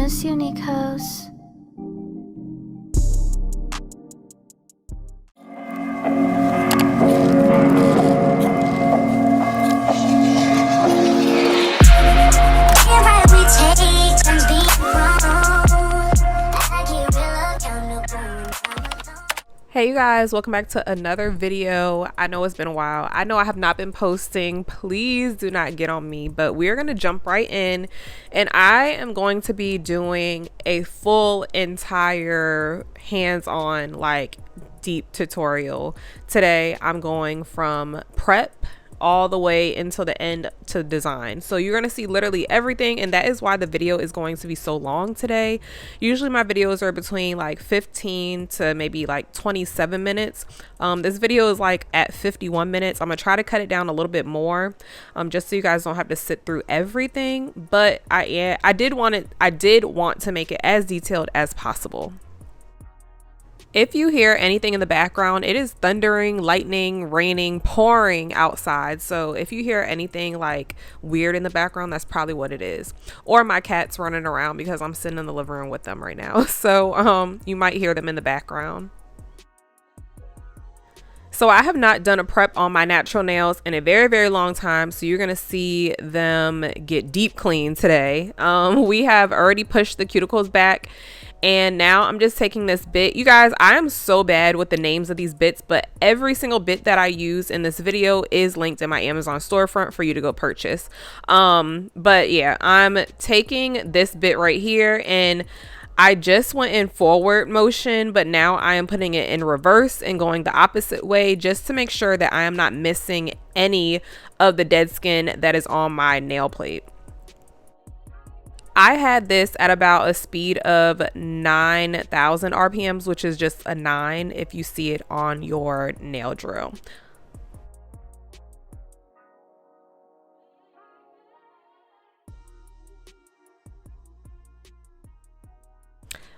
miss you, Nikos. Hey you guys, welcome back to another video. I know it's been a while. I know I have not been posting. Please do not get on me, but we're going to jump right in, and I am going to be doing a full entire hands-on like deep tutorial. Today I'm going from prep all the way until the end to design. So you're going to see literally everything, and that is why the video is going to be so long today. Usually my videos are between like 15 to maybe like 27 minutes. This video is like at 51 minutes. I'm gonna try to cut it down a little bit more, just so you guys don't have to sit through everything, but I did want to make it as detailed as possible. If you hear anything in the background, it is thundering, lightning, raining, pouring outside. So if you hear anything like weird in the background, that's probably what it is. Or my cat's running around because I'm sitting in the living room with them right now. So you might hear them in the background. So I have not done a prep on my natural nails in a very, very long time. So you're going to see them get deep clean today. We have already pushed the cuticles back. And now I'm just taking this bit. You guys, I am so bad with the names of these bits, but every single bit that I use in this video is linked in my Amazon storefront for you to go purchase. But yeah, I'm taking this bit right here, and I just went in forward motion, but now I am putting it in reverse and going the opposite way just to make sure that I am not missing any of the dead skin that is on my nail plate. I had this at about a speed of 9,000 RPMs, which is just a 9 if you see it on your nail drill.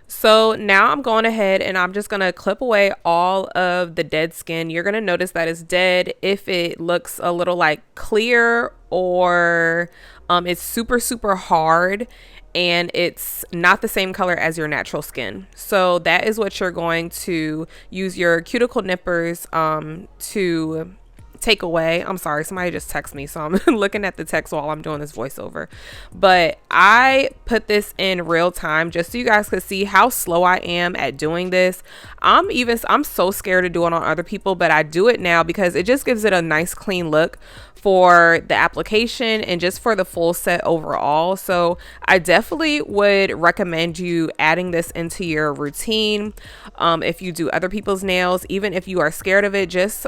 So now I'm going ahead and I'm just going to clip away all of the dead skin. You're going to notice that it's dead if it looks a little like clear, or it's super, super hard and it's not the same color as your natural skin. So that is what you're going to use your cuticle nippers to take away. I'm sorry, somebody just texted me, so I'm looking at the text while I'm doing this voiceover. But I put this in real time just so you guys could see how slow I am at doing this. I'm so scared to do it on other people, but I do it now because it just gives it a nice clean look for the application and just for the full set overall. So I definitely would recommend you adding this into your routine. If you do other people's nails, even if you are scared of it, just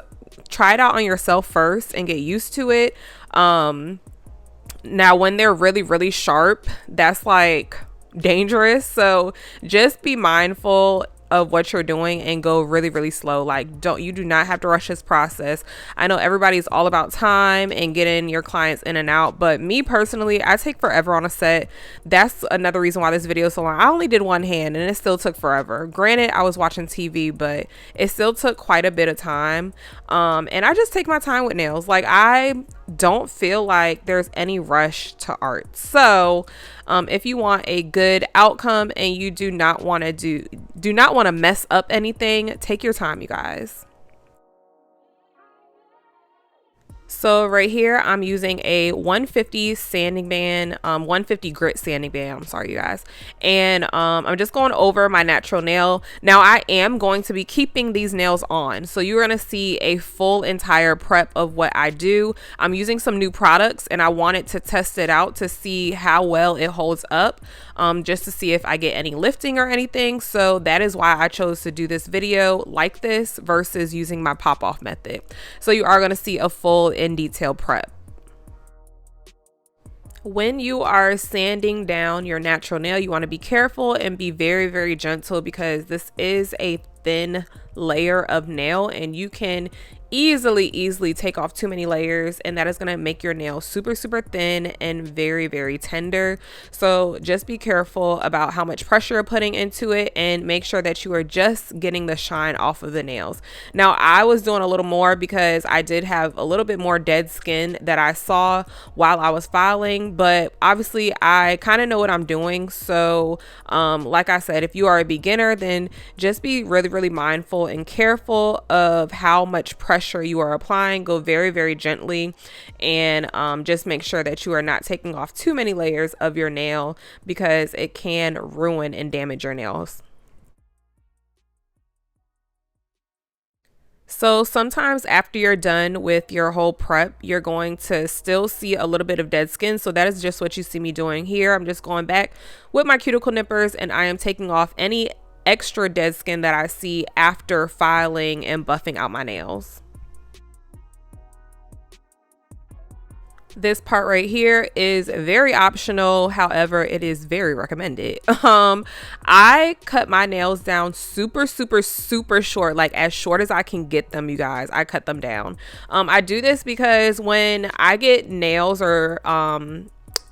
try it out on yourself first and get used to it. Now when they're really, really sharp, that's like dangerous. So just be mindful of what you're doing and go really, really slow. Like you do not have to rush this process. I know everybody's all about time and getting your clients in and out, but me personally, I take forever on a set. That's another reason why this video is so long. I only did one hand and it still took forever. Granted, I was watching TV, but it still took quite a bit of time. And I just take my time with nails. Like I don't feel like there's any rush to art. So if you want a good outcome and you do not want to mess up anything, take your time, you guys. So right here, I'm using a 150 sanding band, 150 grit sanding band. I'm sorry, you guys. And I'm just going over my natural nail. Now I am going to be keeping these nails on. So you're going to see a full entire prep of what I do. I'm using some new products and I wanted to test it out to see how well it holds up, just to see if I get any lifting or anything. So that is why I chose to do this video like this versus using my pop off method. So you are going to see a full in detail prep. When you are sanding down your natural nail, you want to be careful and be very, very gentle because this is a thin layer of nail, and you can easily take off too many layers, and that is going to make your nail super thin and very tender. So just be careful about how much pressure you're putting into it, and make sure that you are just getting the shine off of the nails. Now I was doing a little more because I did have a little bit more dead skin that I saw while I was filing, but obviously I kind of know what I'm doing. So like I said, if you are a beginner, then just be really mindful and careful of how much pressure you are applying. Go very gently, and just make sure that you are not taking off too many layers of your nail, because it can ruin and damage your nails. So sometimes after you're done with your whole prep, you're going to still see a little bit of dead skin. So that is just what you see me doing here. I'm just going back with my cuticle nippers, and I am taking off any extra dead skin that I see after filing and buffing out my nails. This part right here is very optional, however, it is very recommended. I cut my nails down super short, like as short as I can get them, you guys. I cut them down. I do this because when I get nails or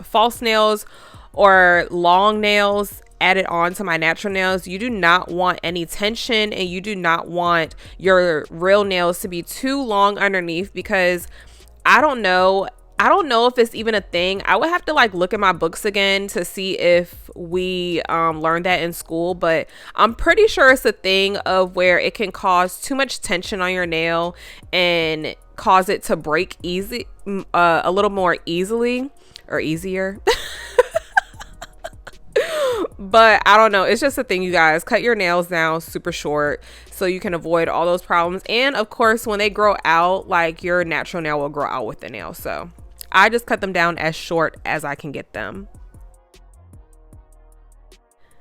false nails or long nails added on to my natural nails, you do not want any tension, and you do not want your real nails to be too long underneath, because I don't know if it's even a thing. I would have to like look at my books again to see if we learned that in school, but I'm pretty sure it's a thing of where it can cause too much tension on your nail and cause it to break a little more easily or easier. But I don't know, it's just a thing, you guys. Cut your nails down super short so you can avoid all those problems. And of course, when they grow out, like your natural nail will grow out with the nail. So I just cut them down as short as I can get them.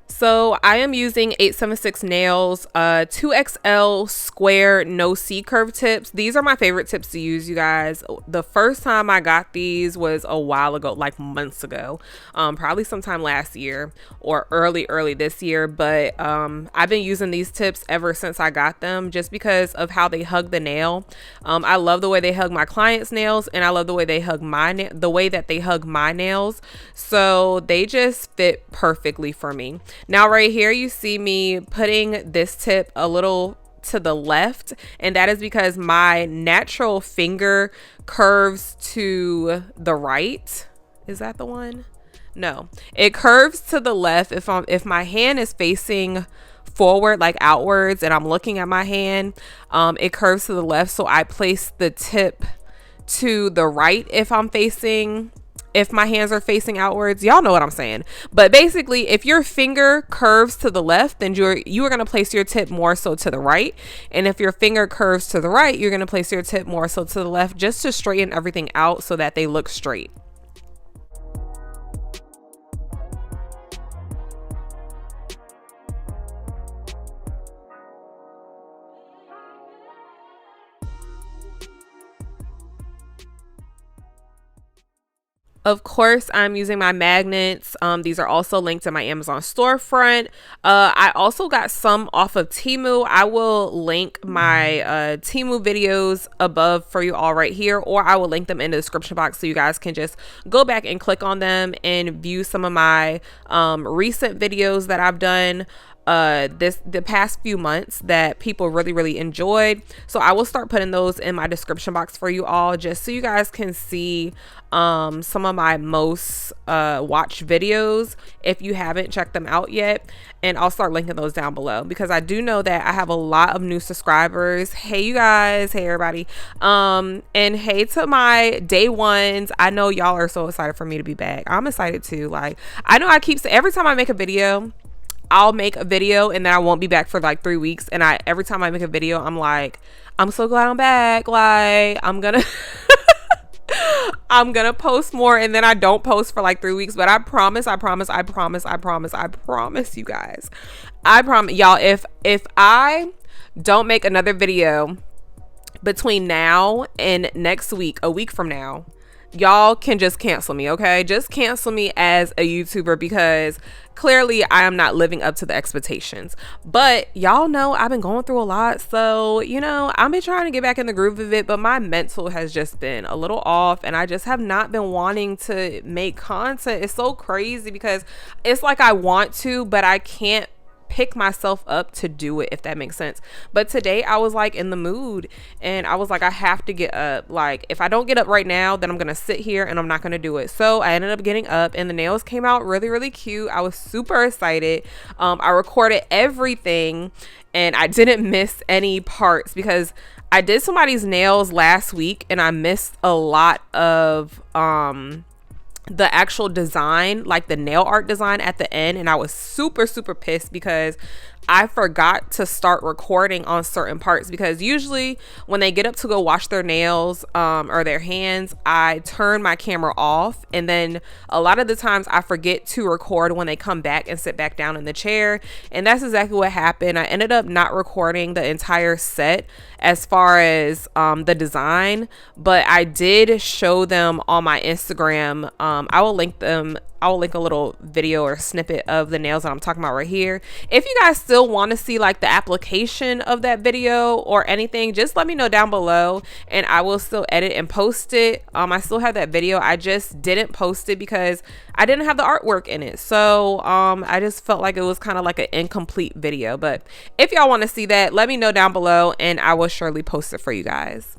So I am using 876 nails, 2XL square no C curve tips. These are my favorite tips to use, you guys. The first time I got these was a while ago, like months ago, probably sometime last year or early this year. But I've been using these tips ever since I got them, just because of how they hug the nail. I love the way they hug my clients' nails, and I love the way they hug the way that they hug my nails. So they just fit perfectly for me. Now right here you see me putting this tip a little to the left, and that is because my natural finger curves to the right. Is that the one? No, it curves to the left. If my hand is facing forward, like outwards, and I'm looking at my hand, it curves to the left. So I place the tip to the right if my hands are facing outwards. Y'all know what I'm saying. But basically, if your finger curves to the left, then you are going to place your tip more so to the right. And if your finger curves to the right, you're going to place your tip more so to the left, just to straighten everything out so that they look straight. Of course, I'm using my magnets. These are also linked in my Amazon storefront. I also got some off of TEMU. I will link my TEMU videos above for you all right here, or I will link them in the description box so you guys can just go back and click on them and view some of my recent videos that I've done the past few months that people really enjoyed. So I will start putting those in my description box for you all, just so you guys can see some of my most watched videos if you haven't checked them out yet. And I'll start linking those down below, because I do know that I have a lot of new subscribers. Hey you guys, hey everybody, and hey to my day ones. I know y'all are so excited for me to be back. I'm excited too. Like, I know I keep saying, every time I make a video, I'll make a video and then I won't be back for like 3 weeks. And every time I make a video, I'm like, I'm so glad I'm back. Like, I'm gonna post more, and then I don't post for like 3 weeks. But I promise you guys, I promise y'all, if I don't make another video between now and next week, a week from now, y'all can just cancel me, okay? Just cancel me as a YouTuber because clearly I am not living up to the expectations. But y'all know I've been going through a lot, so you know, I've been trying to get back in the groove of it, but my mental has just been a little off, and I just have not been wanting to make content. It's so crazy because it's like I want to, but I can't pick myself up to do it, if that makes sense. But today I was like in the mood, and I was like, I have to get up. Like, if I don't get up right now, then I'm gonna sit here and I'm not gonna do it. So I ended up getting up, and the nails came out really, really cute. I was super excited. I recorded everything, and I didn't miss any parts because I did somebody's nails last week and I missed a lot of the actual design, like the nail art design at the end, and I was super pissed because I forgot to start recording on certain parts, because usually when they get up to go wash their nails or their hands, I turn my camera off, and then a lot of the times I forget to record when they come back and sit back down in the chair, and that's exactly what happened. I ended up not recording the entire set as far as the design, but I did show them on my Instagram. I will link a little video or snippet of the nails that I'm talking about right here. If you guys still want to see like the application of that video or anything, just let me know down below and I will still edit and post it. I still have that video. I just didn't post it because I didn't have the artwork in it. So I just felt like it was kind of like an incomplete video. But if y'all want to see that, let me know down below and I will surely post it for you guys.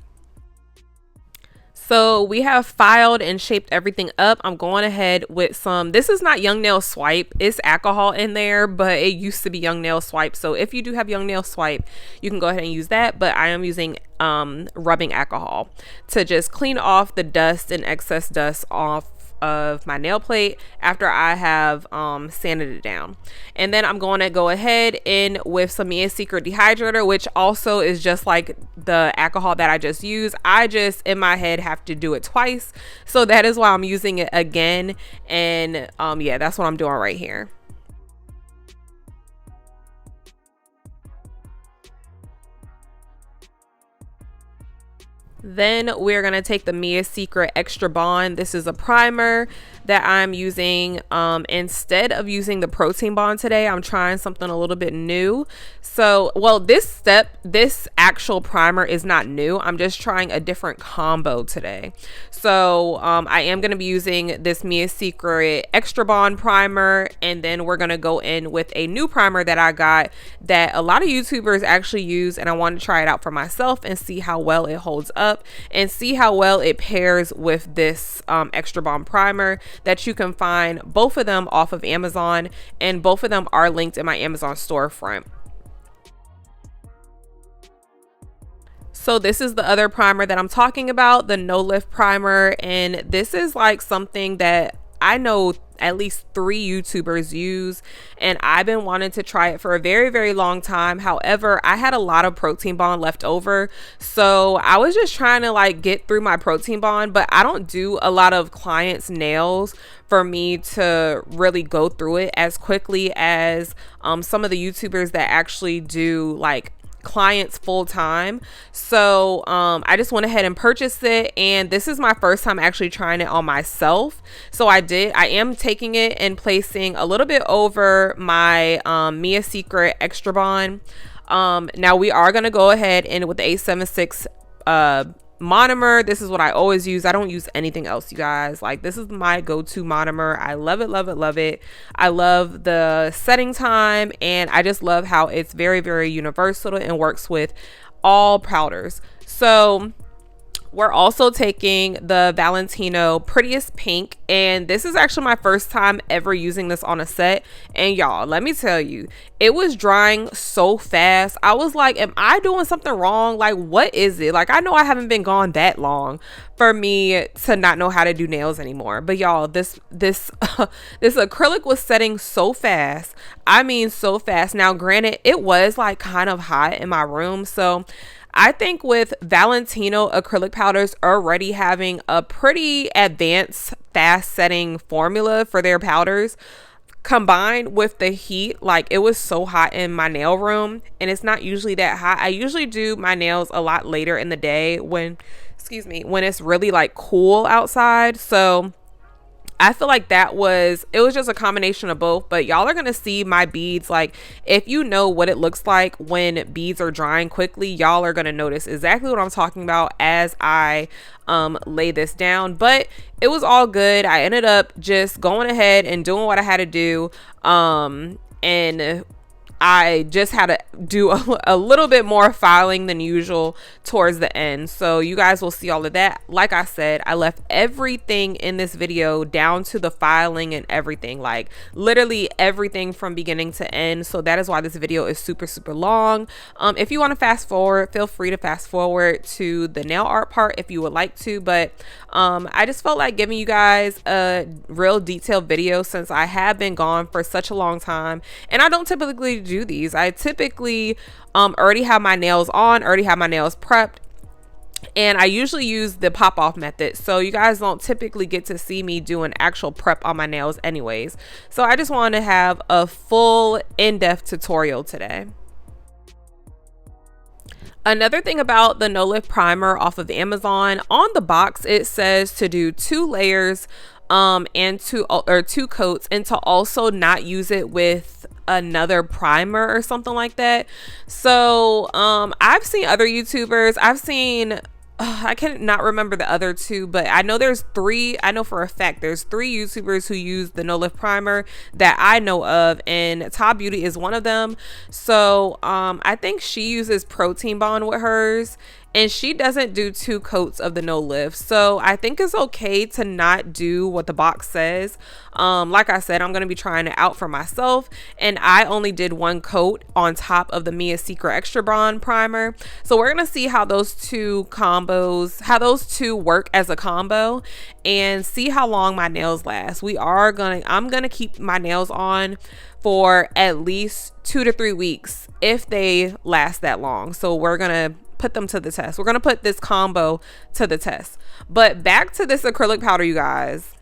So we have filed and shaped everything up. I'm going ahead with some, this is not Young Nail Swipe, it's alcohol in there, but it used to be Young Nail Swipe. So if you do have Young Nail Swipe, you can go ahead and use that, but I am using rubbing alcohol to just clean off the dust and excess dust off of my nail plate after I have sanded it down. And then I'm going to go ahead in with some Mia's Secret dehydrator, which also is just like the alcohol that I just used. I just in my head have to do it twice, so that is why I'm using it again. And yeah, that's what I'm doing right here. Then we're going to take the Mia's Secret Extra Bond. This is a primer that I'm using. Instead of using the protein bond today, I'm trying something a little bit new. So, well, this actual primer is not new. I'm just trying a different combo today. So I am going to be using this Mia's Secret Extra Bond primer, and then we're going to go in with a new primer that I got that a lot of YouTubers actually use, and I want to try it out for myself and see how well it holds up and see how well it pairs with this Extra Bond primer that you can find both of them off of Amazon, and both of them are linked in my Amazon storefront. So this is the other primer that I'm talking about, the No Lift primer, and this is like something that I know at least 3 YouTubers use, and I've been wanting to try it for a very long time. However, I had a lot of protein bond left over, so I was just trying to like get through my protein bond, but I don't do a lot of clients' nails for me to really go through it as quickly as some of the YouTubers that actually do like clients full time. So I just went ahead and purchased it, and this is my first time actually trying it on myself. So I am taking it and placing a little bit over my Mia's Secret Extra Bond. Now we are going to go ahead and with the 876 monomer. This is what I always use. I don't use anything else, you guys. Like, this is my go-to monomer. I love it, love it, love it. I love the setting time, and I just love how it's very universal and works with all powders. So we're also taking the Valentino Prettiest Pink, and this is actually my first time ever using this on a set. And y'all, let me tell you, it was drying so fast. I was like, am I doing something wrong? Like, what is it? Like, I know I haven't been gone that long for me to not know how to do nails anymore. But y'all, this acrylic was setting so fast. I mean, so fast. Now, granted, it was like kind of hot in my room, so I think with Valentino acrylic powders already having a pretty advanced fast setting formula for their powders, combined with the heat, like it was so hot in my nail room, and it's not usually that hot. I usually do my nails a lot later in the day when excuse me, when it's really like cool outside. So I feel like it was just a combination of both, but y'all are going to see my beads. Like, if you know what it looks like when beads are drying quickly, y'all are going to notice exactly what I'm talking about as I lay this down. But it was all good. I ended up just going ahead and doing what I had to do. And I just had to do a little bit more filing than usual towards the end. So you guys will see all of that. Like I said, I left everything in this video down to the filing and everything, like literally everything from beginning to end. So that is why this video is super, super long. If you want to fast forward, feel free to fast forward to the nail art part if you would like to. But I just felt like giving you guys a real detailed video since I have been gone for such a long time. And I don't typically do these. I typically already have my nails on, already have my nails prepped, and I usually use the pop off method, so you guys don't typically get to see me do an actual prep on my nails anyways. So I just wanted to have a full in-depth tutorial today. Another thing about the no lift primer off of Amazon, on the box it says to do 2 layers and 2 coats, and to also not use it with another primer or something like that. So I've seen other YouTubers, I cannot remember the other 2, but I know there's 3. I know for a fact there's 3 YouTubers who use the no lift primer that I know of, and Todd Beauty is one of them. So I think she uses Protein Bond with hers, and she doesn't do 2 coats of the no lift. So I think it's okay to not do what the box says. Like I said, I'm going to be trying it out for myself, and I only did 1 coat on top of the Mia Secret Extra Bond primer. So we're going to see how those 2 work as a combo, and see how long my nails last. I'm going to keep my nails on for at least 2 to 3 weeks if they last that long. So we're going to put them to the test. We're going to put this combo to the test. But back to this acrylic powder, you guys.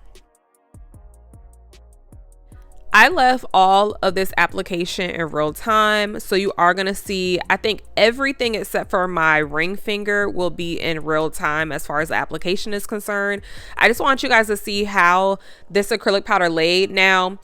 I left all of this application in real time, so you are going to see, I think everything except for my ring finger will be in real time as far as the application is concerned. I just want you guys to see how this acrylic powder laid. Now,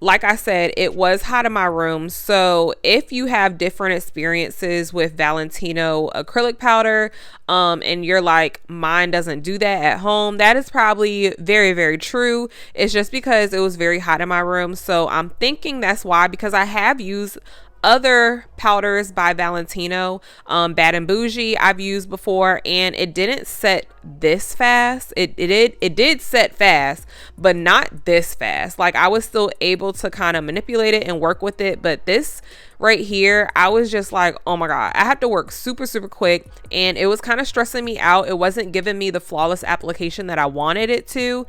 like I said, it was hot in my room, so if you have different experiences with Valentino acrylic powder and you're like, mine doesn't do that at home, that is probably very, very true. It's just because it was very hot in my room, so I'm thinking that's why, because I have used other powders by Valentino, Bad and Bougie I've used before, and it didn't set this fast. It did set fast, but not this fast. Like, I was still able to kind of manipulate it and work with it, but this right here, I was just like, oh my god, I have to work super, super quick, and it was kind of stressing me out. It wasn't giving me the flawless application that I wanted it to.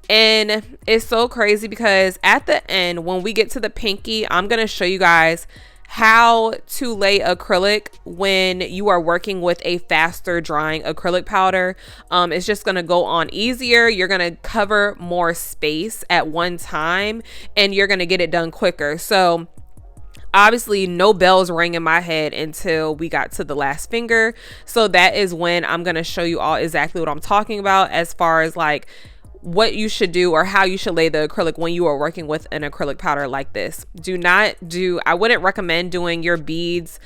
And it's so crazy because at the end, when we get to the pinky, I'm gonna show you guys how to lay acrylic when you are working with a faster drying acrylic powder. It's just going to go on easier. You're going to cover more space at one time, and you're going to get it done quicker. So obviously no bells rang in my head until we got to the last finger. So that is when I'm going to show you all exactly what I'm talking about as far as like what you should do or how you should lay the acrylic when you are working with an acrylic powder like this. I wouldn't recommend doing your beads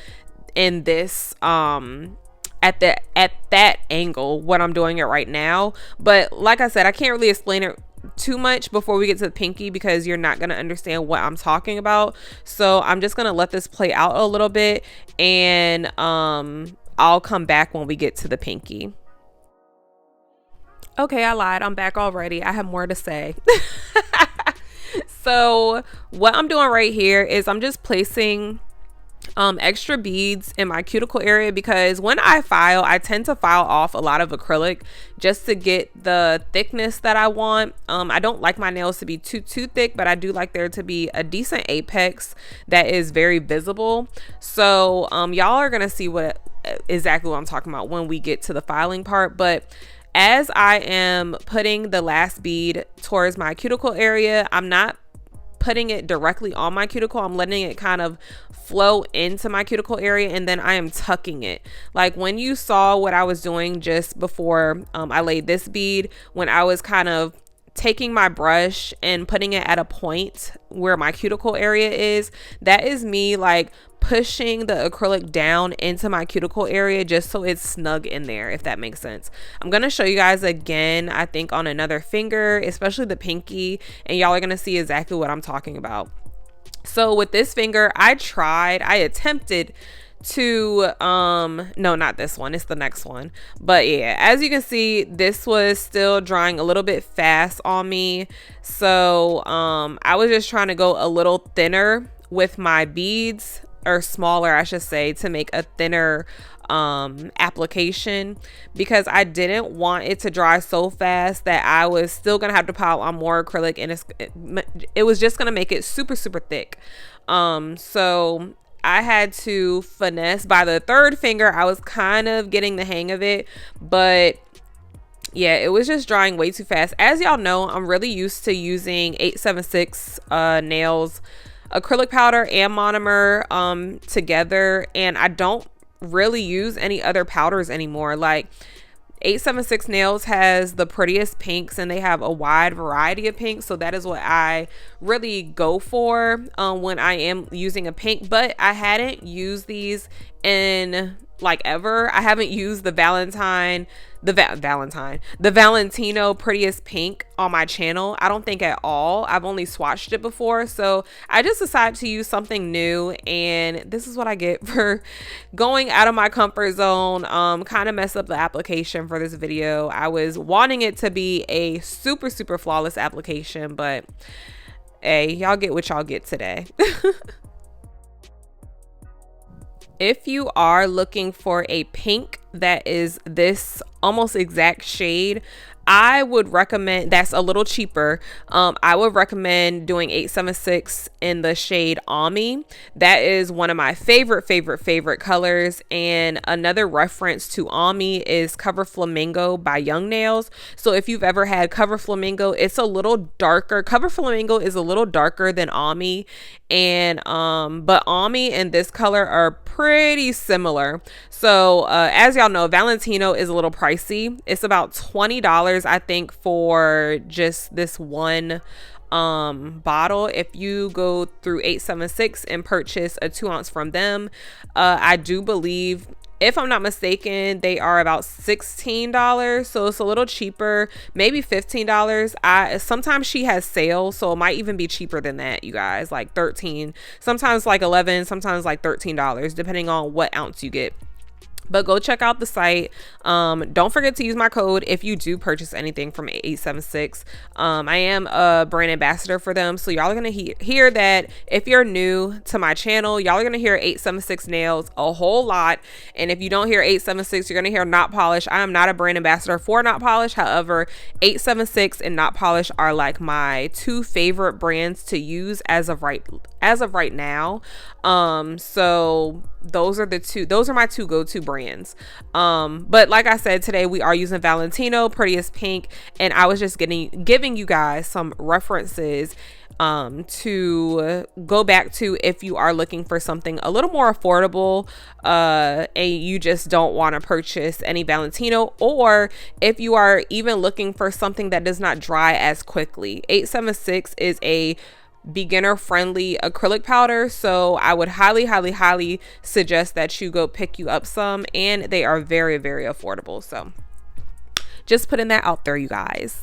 in this at that angle, what I'm doing it right now. But like I said, I can't really explain it too much before we get to the pinky because you're not going to understand what I'm talking about. So I'm just going to let this play out a little bit, and I'll come back when we get to the pinky. Okay, I lied. I'm back already. I have more to say. So what I'm doing right here is I'm just placing extra beads in my cuticle area, because when I file, I tend to file off a lot of acrylic just to get the thickness that I want. I don't like my nails to be too thick, but I do like there to be a decent apex that is very visible. So y'all are gonna see exactly what I'm talking about when we get to the filing part. But as I am putting the last bead towards my cuticle area, I'm not putting it directly on my cuticle. I'm letting it kind of flow into my cuticle area, and then I am tucking it. Like when you saw what I was doing just before I laid this bead, when I was kind of taking my brush and putting it at a point where my cuticle area is, that is me like pushing the acrylic down into my cuticle area just so it's snug in there, if that makes sense. I'm gonna show you guys again, I think on another finger, especially the pinky, and y'all are gonna see exactly what I'm talking about. So with this finger, I attempted to no, not this one, it's the next one, but yeah, as you can see, this was still drying a little bit fast on me. So I was just trying to go a little thinner with my beads, or smaller I should say, to make a thinner application, because I didn't want it to dry so fast that I was still gonna have to pile on more acrylic, and it was just gonna make it super thick. So I had to finesse. By the third finger, I was kind of getting the hang of it, but yeah, it was just drying way too fast. As y'all know, I'm really used to using 876 nails, acrylic powder and monomer together, and I don't really use any other powders anymore. Like 876 nails has the prettiest pinks, and they have a wide variety of pinks, so that is what I really go for when I am using a pink. But I hadn't used these in like ever. I haven't used the Valentino prettiest pink on my channel, I don't think at all. I've only swatched it before, so I just decided to use something new, and this is what I get for going out of my comfort zone. Kind of messed up the application for this video. I was wanting it to be a super flawless application, but hey, y'all get what y'all get today. If you are looking for a pink that is this almost exact shade, I would recommend, that's a little cheaper, I would recommend doing 876 in the shade Ami. That is one of my favorite colors. And another reference to Ami is Cover Flamingo by Young Nails. So if you've ever had Cover Flamingo, it's a little darker. Cover Flamingo is a little darker than Ami, and but Ami and this color are pretty similar. So as y'all know, Valentino is a little pricey. It's about $20, I think, for just this one bottle. If you go through 876 and purchase a 2-ounce from them, I do believe, if I'm not mistaken, they are about $16, so it's a little cheaper, maybe $15. Sometimes she has sales, so it might even be cheaper than that, you guys, like 13, sometimes like 11, sometimes like $13, depending on what ounce you get. But go check out the site. Don't forget to use my code if you do purchase anything from 876. I am a brand ambassador for them, so y'all are gonna hear that. If you're new to my channel, y'all are gonna hear 876 nails a whole lot, and if you don't hear 876, you're gonna hear Not Polish. I am not a brand ambassador for Not Polish. However, 876 and Not Polish are like my two favorite brands to use as of right now. So those are my two go-to brands. But like I said, today we are using Valentino prettiest pink, and I was just giving you guys some references to go back to if you are looking for something a little more affordable, and you just don't want to purchase any Valentino, or if you are even looking for something that does not dry as quickly. 876 is a beginner friendly acrylic powder, so I would highly suggest that you go pick you up some, and they are very affordable. So just putting that out there, you guys.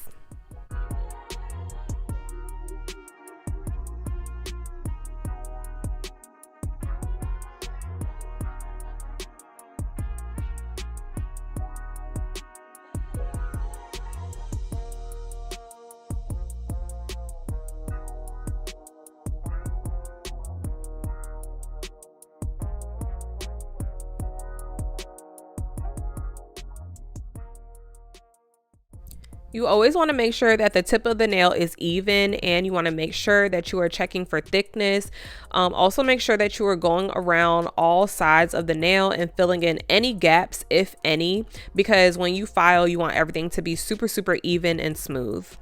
You always want to make sure that the tip of the nail is even, and you want to make sure that you are checking for thickness. Also make sure that you are going around all sides of the nail and filling in any gaps, if any, because when you file, you want everything to be super even and smooth.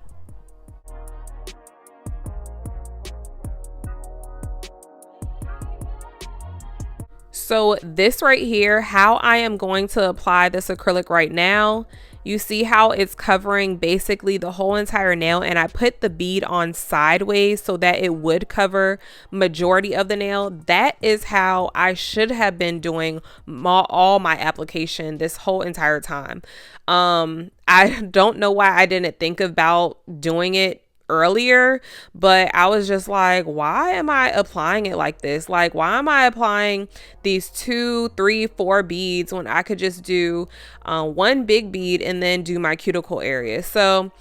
So this right here, how I am going to apply this acrylic right now, you see how it's covering basically the whole entire nail, and I put the bead on sideways so that it would cover majority of the nail. That is how I should have been doing all my application this whole entire time. I don't know why I didn't think about doing it earlier, but I was just like, why am I applying it like this? Like, why am I applying these 2, 3, 4 beads when I could just do one big bead and then do my cuticle area? So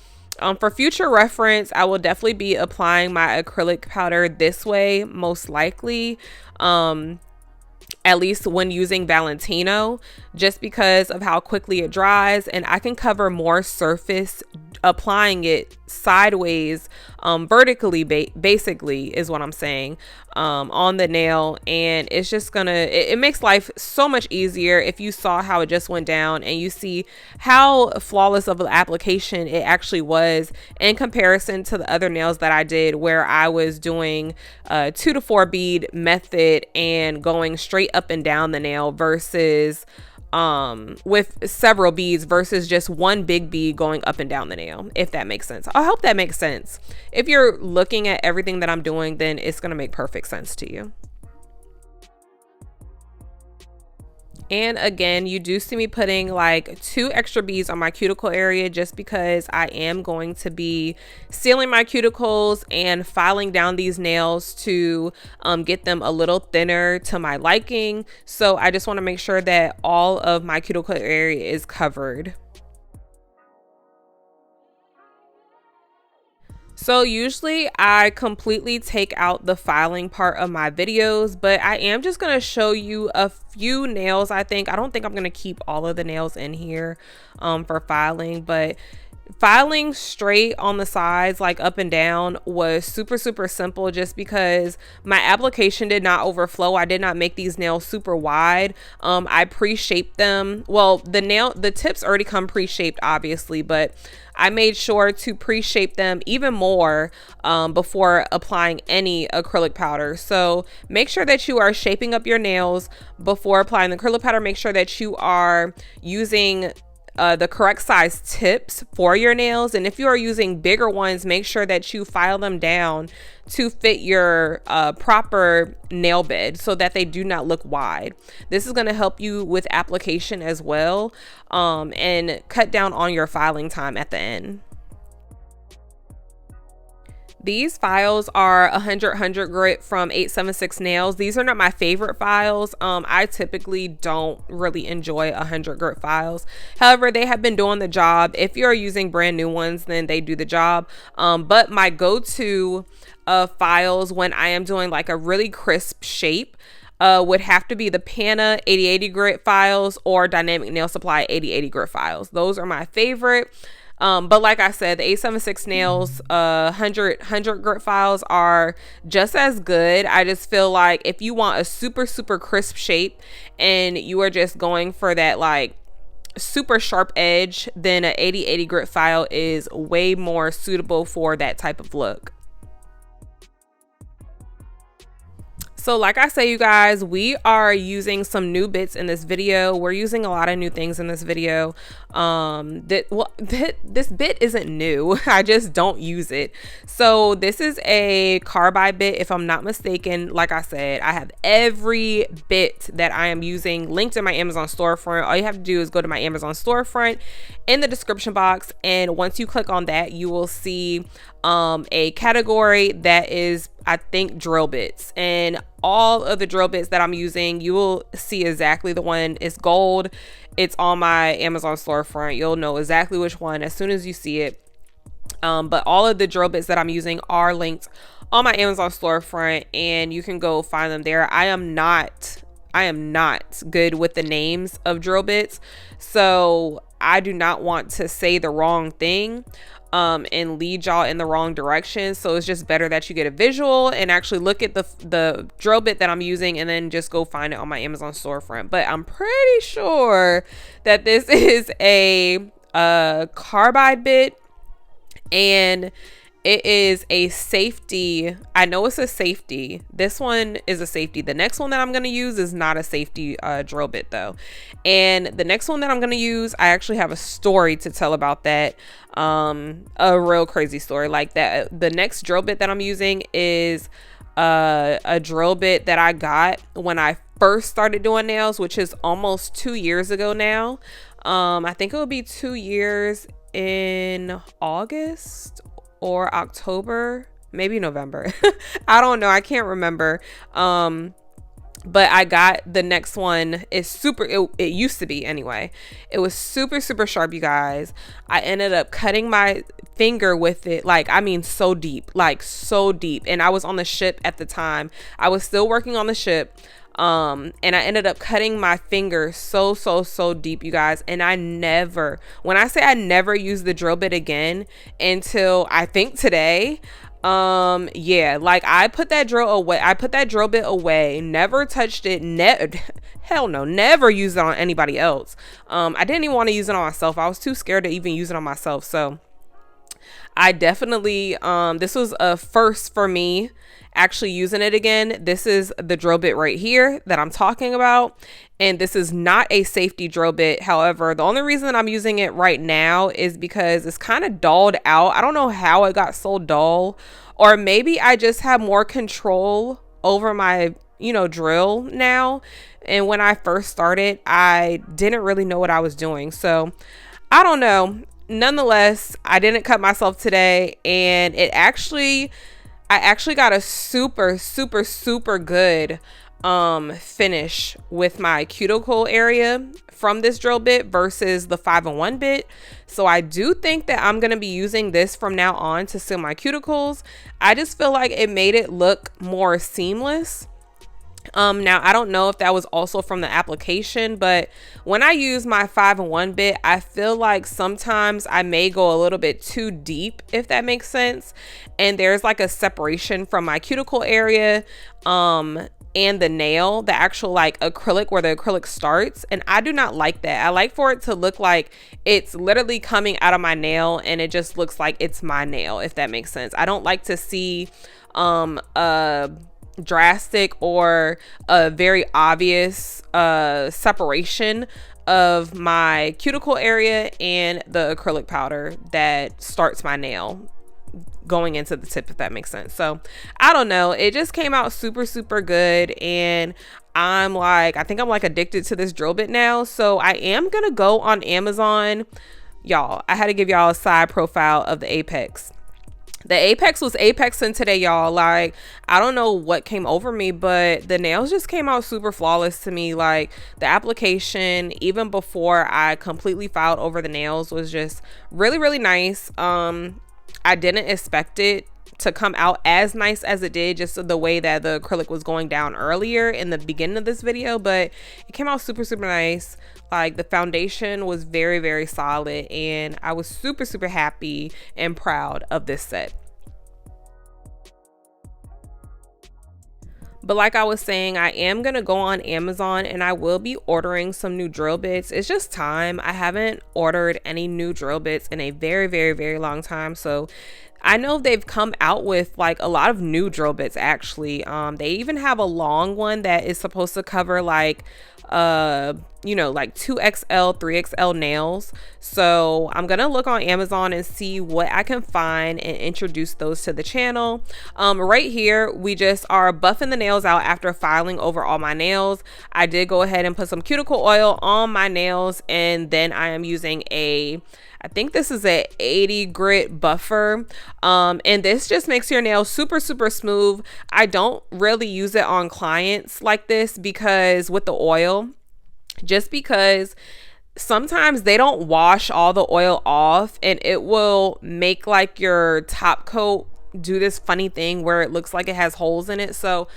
for future reference, I will definitely be applying my acrylic powder this way, most likely. At least when using Valentino, just because of how quickly it dries, and I can cover more surface applying it sideways, vertically, basically is what I'm saying, on the nail. And it's just gonna, it makes life so much easier if you saw how it just went down and you see how flawless of an application it actually was in comparison to the other nails that I did, where I was doing 2 to 4 bead method and going straight up and down the nail versus with several beads versus just one big bead going up and down the nail, if that makes sense. I hope that makes sense. If you're looking at everything that I'm doing, then it's going to make perfect sense to you. And again, you do see me putting like 2 extra beads on my cuticle area just because I am going to be sealing my cuticles and filing down these nails to get them a little thinner to my liking. So I just want to make sure that all of my cuticle area is covered. So usually I completely take out the filing part of my videos, but I am just going to show you a few nails. I don't think I'm going to keep all of the nails in here for filing, but filing straight on the sides, like up and down, was super simple just because my application did not overflow. I did not make these nails super wide. I pre-shaped them. Well, the tips already come pre-shaped obviously, but I made sure to pre-shape them even more before applying any acrylic powder. So make sure that you are shaping up your nails before applying the acrylic powder. Make sure that you are using the correct size tips for your nails, and if you are using bigger ones, make sure that you file them down to fit your proper nail bed so that they do not look wide. This is going to help you with application as well, and cut down on your filing time at the end. These files are 100 grit from 876 Nails. These are not my favorite files. I typically don't really enjoy 100 grit files. However, they have been doing the job. If you're using brand new ones, then they do the job. But my go-to files when I am doing like a really crisp shape would have to be the Pana 8080 grit files or Dynamic Nail Supply 8080 grit files. Those are my favorite. But like I said, the 876 Nails 100 grit files are just as good. I just feel like if you want a super crisp shape and you are just going for that like super sharp edge, then an 8080 grit file is way more suitable for that type of look. So like I say, you guys, we are using some new bits in this video. We're using a lot of new things in this video. This bit isn't new. I just don't use it. So this is a carbide bit, if I'm not mistaken. Like I said, I have every bit that I am using linked in my Amazon storefront. All you have to do is go to my Amazon storefront in the description box, and once you click on that, you will see a category that is, I think, drill bits, and all of the drill bits that I'm using, you will see exactly the one. It's gold. It's on my Amazon storefront. You'll know exactly which one as soon as you see it. But all of the drill bits that I'm using are linked on my Amazon storefront, and you can go find them there. I am not good with the names of drill bits, so I do not want to say the wrong thing and lead y'all in the wrong direction. So it's just better that you get a visual and actually look at the drill bit that I'm using, and then just go find it on my Amazon storefront. But I'm pretty sure that this is a carbide bit, and it is a safety. I know it's a safety. This one is a safety. The next one that I'm going to use is not a safety drill bit though. And the next one that I'm going to use, I actually have a story to tell about that. A real crazy story like that. The next drill bit that I'm using is a drill bit that I got when I first started doing nails, which is almost 2 years ago now. I think it will be 2 years in August or October, maybe November. I don't know. I can't remember. But I got the next one. It's super, it used to be anyway. It was super, super sharp, you guys. I ended up cutting my finger with it. Like, I mean, so deep, like so deep. And I was on the ship at the time. I was still working on the ship. And I ended up cutting my finger so deep, you guys. And I never, when I say I never used the drill bit again until I think today. Yeah, like I put that drill away. I put that drill bit away, never touched it. Hell no, never used it on anybody else. I didn't even want to use it on myself. I was too scared to even use it on myself. So I definitely, this was a first for me actually using it again. This is the drill bit right here that I'm talking about. And this is not a safety drill bit. However, the only reason that I'm using it right now is because it's kind of dulled out. I don't know how it got so dull, or maybe I just have more control over my, you know, drill now. And when I first started, I didn't really know what I was doing. So I don't know. Nonetheless, I didn't cut myself today, and I actually got a super good finish with my cuticle area from this drill bit versus the 5-in-1 bit. So I do think that I'm going to be using this from now on to seal my cuticles. I just feel like it made it look more seamless. Now I don't know if that was also from the application, but when I use my 5-in-1 bit, I feel like sometimes I may go a little bit too deep, if that makes sense. And there's like a separation from my cuticle area, and the nail, the actual like acrylic where the acrylic starts. And I do not like that. I like for it to look like it's literally coming out of my nail, and it just looks like it's my nail, if that makes sense. I don't like to see, a drastic or a very obvious separation of my cuticle area and the acrylic powder that starts my nail going into the tip, if that makes sense. So I don't know, it just came out super good, and I think I'm like addicted to this drill bit now. So I am gonna go on Amazon. Y'all, I had to give y'all a side profile of the Apex. The Apex was Apexing today, y'all. Like, I don't know what came over me, but the nails just came out super flawless to me. Like, the application, even before I completely filed over the nails, was just really nice. I didn't expect it to come out as nice as it did, just the way that the acrylic was going down earlier in the beginning of this video, but it came out super nice. Like, the foundation was very solid, and I was super happy and proud of this set. But like I was saying, I am going to go on Amazon, and I will be ordering some new drill bits. It's just time. I haven't ordered any new drill bits in a very long time. So I know they've come out with like a lot of new drill bits actually. They even have a long one that is supposed to cover like you know, like 2XL 3XL nails. So I'm gonna look on Amazon and see what I can find and introduce those to the channel. Right here we just are buffing the nails out after filing over all my nails. I did go ahead and put some cuticle oil on my nails, and then I am using I think this is a 80 grit buffer, and this just makes your nails super smooth. I don't really use it on clients like this because with the oil, just because sometimes they don't wash all the oil off, and it will make like your top coat do this funny thing where it looks like it has holes in it. So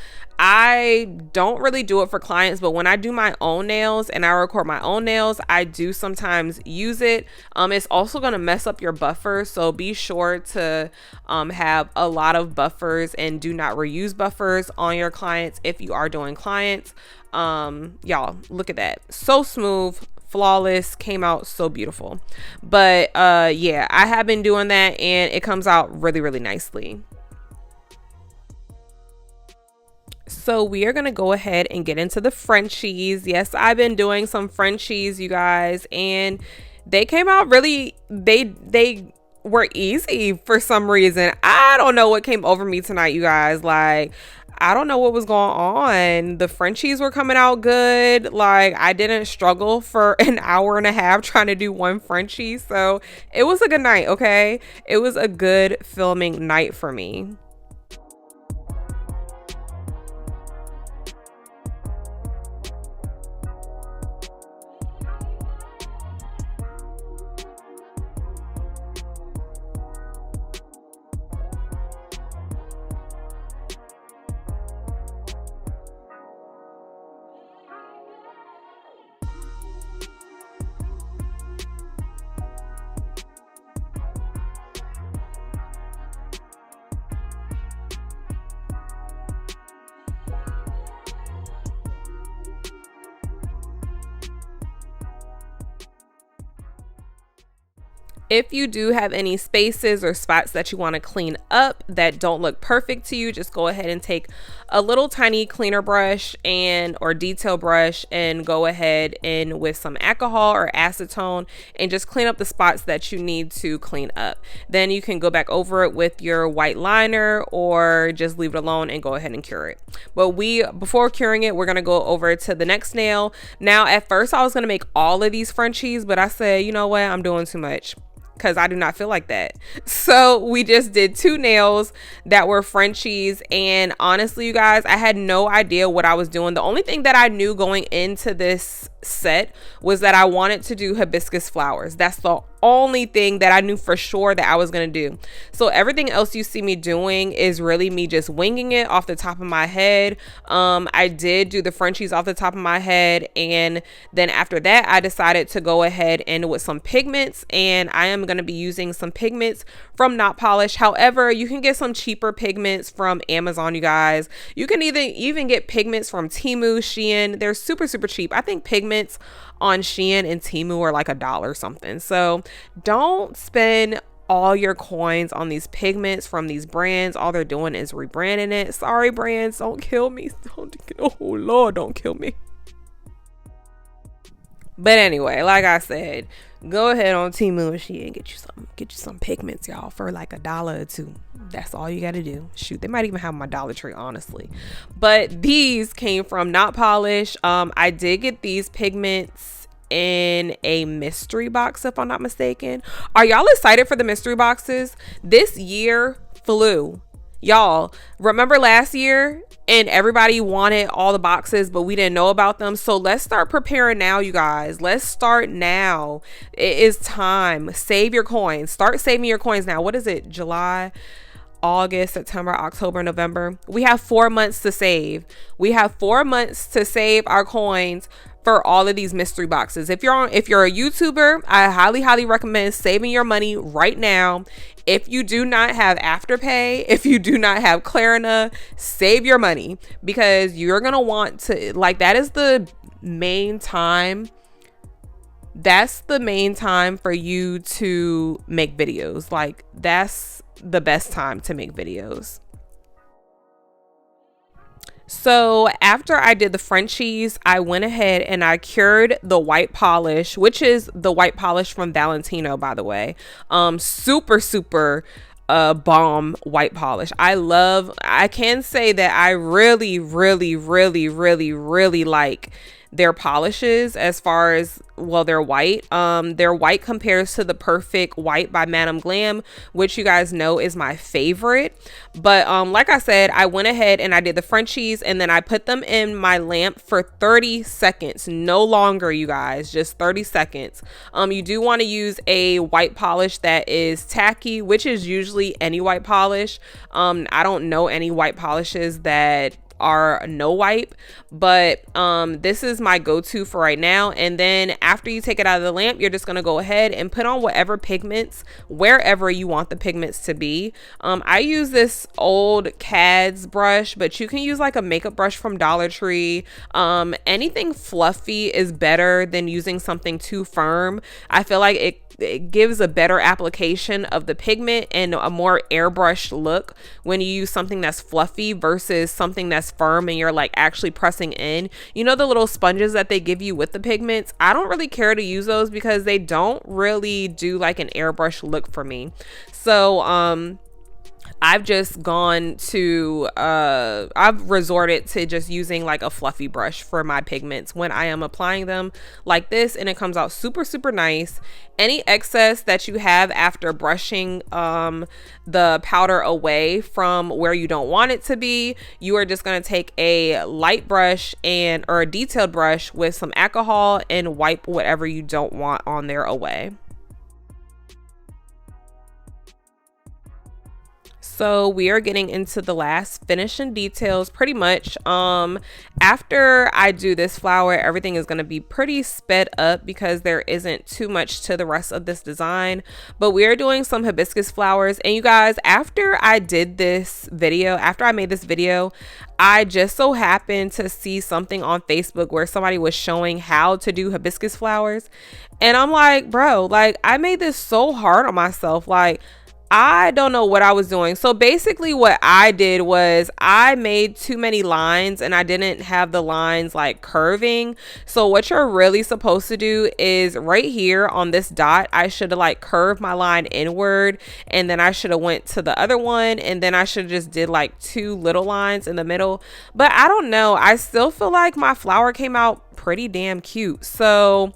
I don't really do it for clients, but when I do my own nails and I record my own nails, I do sometimes use it. It's also going to mess up your buffer, so be sure to have a lot of buffers and do not reuse buffers on your clients if you are doing clients. Y'all, look at that, so smooth, flawless, came out so beautiful. But yeah, I have been doing that and it comes out really, really nicely. So we are going to go ahead and get into the Frenchies. Yes, I've been doing some Frenchies, you guys, and they came out really, they were easy for some reason. I don't know what came over me tonight, you guys. Like, I don't know what was going on. The Frenchies were coming out good. Like, I didn't struggle for an hour and a half trying to do one Frenchie. So it was a good night, okay? It was a good filming night for me. If you do have any spaces or spots that you want to clean up that don't look perfect to you, just go ahead and take a little tiny cleaner brush or detail brush and go ahead and with some alcohol or acetone and just clean up the spots that you need to clean up. Then you can go back over it with your white liner or just leave it alone and go ahead and cure it. But before curing it, we're going to go over to the next nail. Now, at first I was going to make all of these Frenchies, but I said, you know what, I'm doing too much, because I do not feel like that. So we just did 2 nails that were Frenchies, and honestly, you guys, I had no idea what I was doing. The only thing that I knew going into this set was that I wanted to do hibiscus flowers. That's the only thing that I knew for sure that I was gonna do. So everything else you see me doing is really me just winging it off the top of my head. I did do the Frenchies off the top of my head, and then after that I decided to go ahead and with some pigments, and I am going to be using some pigments from Not Polish. However, you can get some cheaper pigments from Amazon, you guys. You can even get pigments from TEMU, Shein. They're super cheap. I think pigments on Shein and TEMU are like $1 or something. So don't spend all your coins on these pigments from these brands. All they're doing is rebranding it. Sorry, brands, don't kill me. Oh Lord, don't kill me. But anyway, like I said, go ahead on TEMU and Shein and get you some pigments, y'all, for like $1 or $2. That's all you got to do. Shoot, they might even have my Dollar Tree, honestly. But these came from Not Polish. I did get these pigments in a mystery box, if I'm not mistaken. Are y'all excited for the mystery boxes? This year flew. Y'all, remember last year and everybody wanted all the boxes, but we didn't know about them. So let's start preparing now, you guys. Let's start now. It is time. Save your coins. Start saving your coins now. What is it? July, August, September, October, November. We have 4 months to save. We have 4 months to save our coins for all of these mystery boxes. If you're a YouTuber, I highly recommend saving your money right now. If you do not have Afterpay, if you do not have Klarna, save your money, because you're gonna want to, like, that is the main time. That's the main time for you to make videos. Like, that's the best time to make videos. So after I did the Frenchies, I went ahead and I cured the white polish, which is the white polish from Valentino, by the way. Super bomb white polish. I can say that I really like their polishes as far as, well, they're white. Their white compares to the Perfect White by Madame Glam, which you guys know is my favorite. But like I said, I went ahead and I did the Frenchies, and then I put them in my lamp for 30 seconds. No longer, you guys, just 30 seconds. You do want to use a white polish that is tacky, which is usually any white polish. I don't know any white polishes that are no wipe, but this is my go-to for right now. And then after you take it out of the lamp, you're just going to go ahead and put on whatever pigments wherever you want the pigments to be. I use this old Todds brush, but you can use like a makeup brush from Dollar Tree. Anything fluffy is better than using something too firm. I feel like it gives a better application of the pigment and a more airbrushed look when you use something that's fluffy versus something that's firm and you're like actually pressing in. You know, the little sponges that they give you with the pigments, I don't really care to use those because they don't really do like an airbrush look for me. So I've just gone to I've resorted to just using like a fluffy brush for my pigments when I am applying them like this, and it comes out super nice. Any excess that you have after brushing the powder away from where you don't want it to be, you are just going to take a light brush or a detailed brush with some alcohol and wipe whatever you don't want on there away. So we are getting into the last finishing details pretty much. After I do this flower, everything is going to be pretty sped up because there isn't too much to the rest of this design. But we are doing some hibiscus flowers. And you guys, after I made this video, I just so happened to see something on Facebook where somebody was showing how to do hibiscus flowers. And I'm like, bro, like I made this so hard on myself. Like, I don't know what I was doing. So basically what I did was I made too many lines and I didn't have the lines like curving. So what you're really supposed to do is right here on this dot, I should have like curved my line inward, and then I should have went to the other one, and then I should have just did like two little lines in the middle. But I don't know. I still feel like my flower came out pretty damn cute. So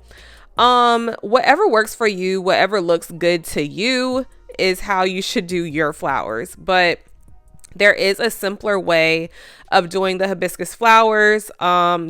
whatever works for you, whatever looks good to you is how you should do your flowers. But there is a simpler way of doing the hibiscus flowers.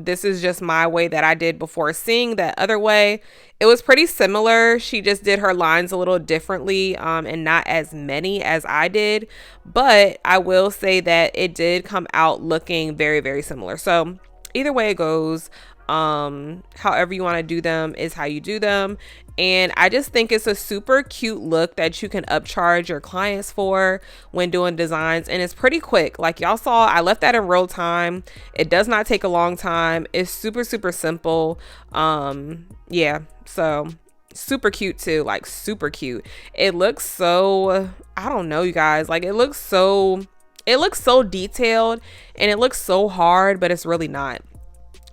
This is just my way that I did before seeing that other way. It was pretty similar. She just did her lines a little differently and not as many as I did. But I will say that it did come out looking very similar. So either way it goes, however you want to do them is how you do them. And I just think it's a super cute look that you can upcharge your clients for when doing designs. And it's pretty quick. Like y'all saw, I left that in real time. It does not take a long time. It's super simple. Yeah, so super cute too, like super cute. It looks so, I don't know, you guys, like it looks so detailed and it looks so hard, but it's really not.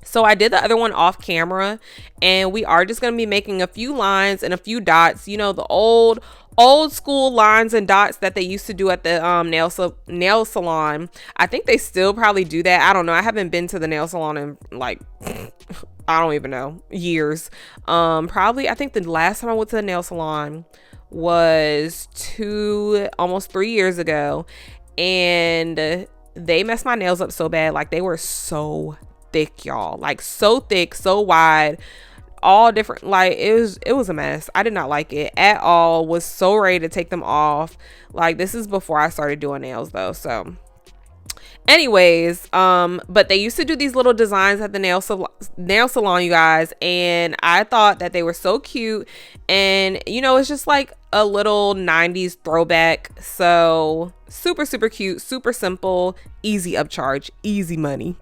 So I did the other one off camera, and we are just going to be making a few lines and a few dots, you know, the old school lines and dots that they used to do at the nail salon. I think they still probably do that. I don't know. I haven't been to the nail salon in like I don't even know, years. Probably I think the last time I went to the nail salon was almost 3 years ago, and they messed my nails up so bad. Like they were so thick, y'all, like so thick, so wide, all different. Like it was a mess. I did not like it at all. Was so ready to take them off. Like this is before I started doing nails though. So anyways, but they used to do these little designs at the nail salon, you guys, and I thought that they were so cute. And you know, it's just like a little 90s throwback. So super cute, super simple, easy upcharge, easy money.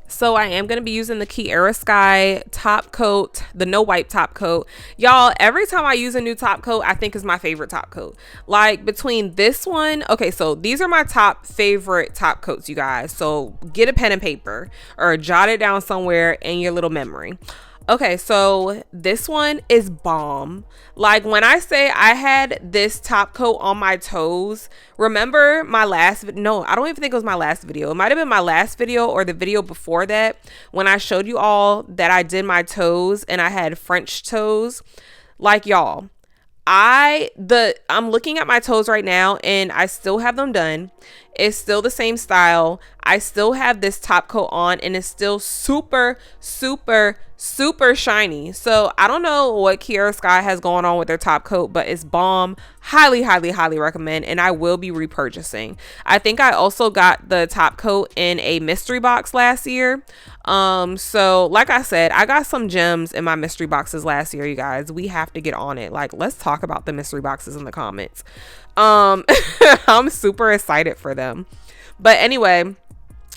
So I am going to be using the KIARA Sky top coat, the no wipe top coat. Y'all, every time I use a new top coat, I think is my favorite top coat. Like between this one, okay, so these are my top favorite top coats, you guys. So get a pen and paper or jot it down somewhere in your little memory. Okay, so this one is bomb. Like when I say I had this top coat on my toes, remember my last, no, I don't even think it was my last video. It might have been my last video or the video before that when I showed you all that I did my toes and I had French toes. Like y'all, I'm looking at my toes right now and I still have them done. It's still the same style. I still have this top coat on and it's still super, super, super shiny. So I don't know what KIARA Sky has going on with their top coat, but it's bomb. Highly, highly, highly recommend, and I will be repurchasing. I think I also got the top coat in a mystery box last year. So like I said, I got some gems in my mystery boxes last year, you guys. We have to get on it. Like, let's talk about the mystery boxes in the comments. I'm super excited for them. But anyway,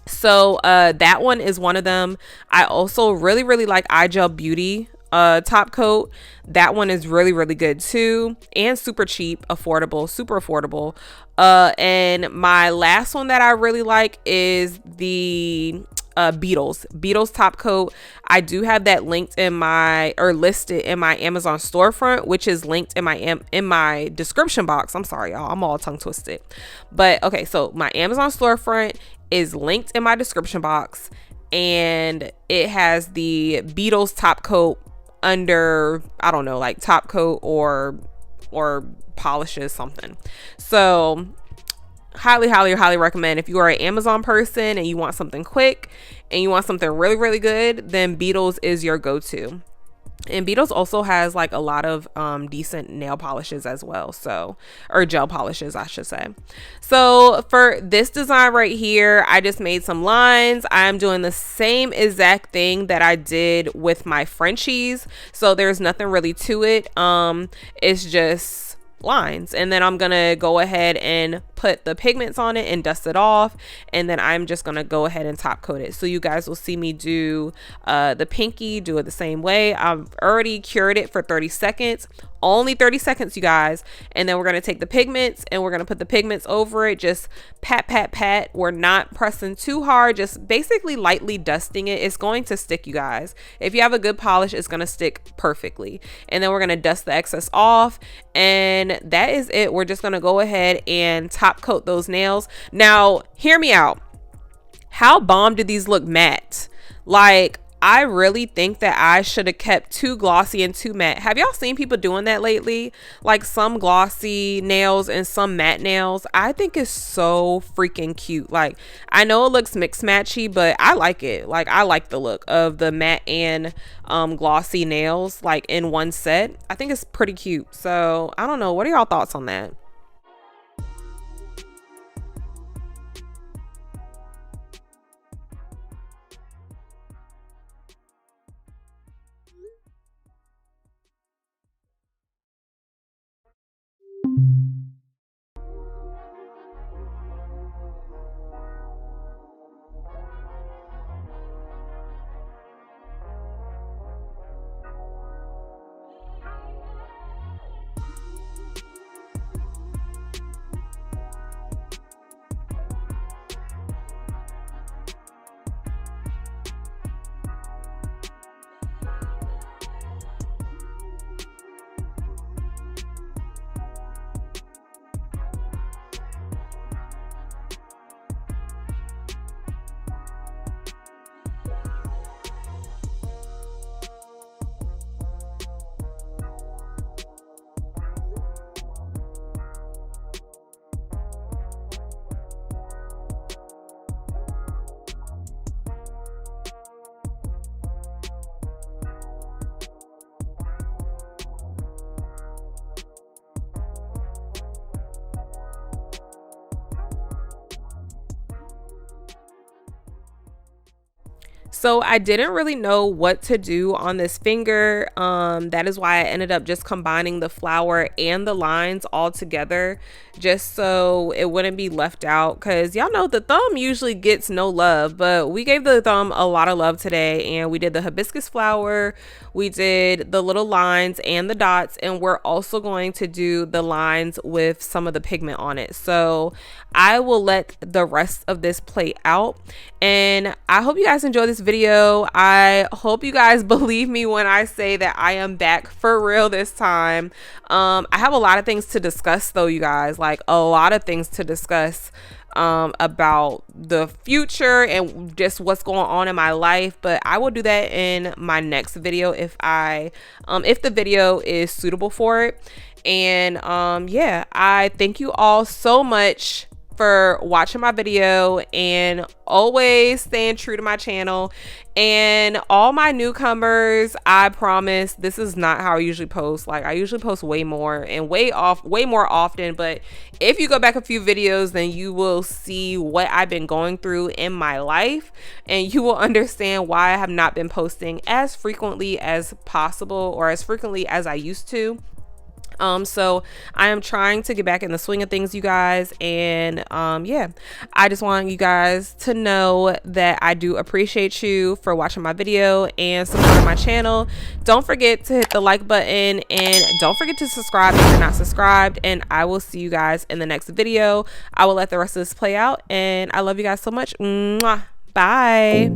so that one is one of them. I also really, really like IGEL Beauty top coat. That one is really, really good too, and super cheap, affordable, super affordable. And my last one that I really like is the Beetles top coat. I do have that linked in my, or listed in my Amazon storefront, which is linked in my description box. I'm sorry, y'all, I'm all tongue twisted. But okay, so my Amazon storefront is linked in my description box, and it has the Beetles top coat under, I don't know, like top coat or polishes something. So highly, highly, highly recommend. If you are an Amazon person and you want something quick and you want something really, really good, then Beetles is your go-to. And Beetles also has like a lot of decent nail polishes as well, so, or gel polishes I should say. So for this design right here, I just made some lines. I'm doing the same exact thing that I did with my Frenchies, so there's nothing really to it. It's just lines, and then I'm gonna go ahead and put the pigments on it and dust it off, and then I'm just gonna go ahead and top coat it. So you guys will see me do the pinky, do it the same way. I've already cured it for 30 seconds, only 30 seconds, you guys. And then we're gonna take the pigments and we're gonna put the pigments over it. Just pat, pat, pat. We're not pressing too hard, just basically lightly dusting it. It's going to stick, you guys. If you have a good polish, it's gonna stick perfectly. And then we're gonna dust the excess off, and that is it. We're just gonna go ahead and top coat those nails. Now hear me out. How bomb do these look matte? Like, I really think that I should have kept too glossy and too matte. Have y'all seen people doing that lately? Like some glossy nails and some matte nails. I think it's so freaking cute. Like, I know it looks mixed matchy, but I like it. Like, I like the look of the matte and glossy nails like in one set. I think it's pretty cute. So I don't know. What are y'all thoughts on that? So I didn't really know what to do on this finger. That is why I ended up just combining the flower and the lines all together, just so it wouldn't be left out, because y'all know the thumb usually gets no love, but we gave the thumb a lot of love today, and we did the hibiscus flower, we did the little lines and the dots, and we're also going to do the lines with some of the pigment on it. So I will let the rest of this play out, and I hope you guys enjoy this this video. I hope you guys believe me when I say that I am back for real this time. I have a lot of things to discuss though, you guys, like a lot of things to discuss about the future and just what's going on in my life, but I will do that in my next video if the video is suitable for it. And yeah, I thank you all so much for watching my video and always staying true to my channel. And all my newcomers, I promise this is not how I usually post. Like, I usually post way more and way more often, but if you go back a few videos, then you will see what I've been going through in my life, and you will understand why I have not been posting as frequently as possible, or as frequently as I used to. So I am trying to get back in the swing of things, you guys. And yeah, I just want you guys to know that I do appreciate you for watching my video and supporting my channel. Don't forget to hit the like button, and don't forget to subscribe if you're not subscribed, and I will see you guys in the next video. I will let the rest of this play out, and I love you guys so much. Mwah. Bye.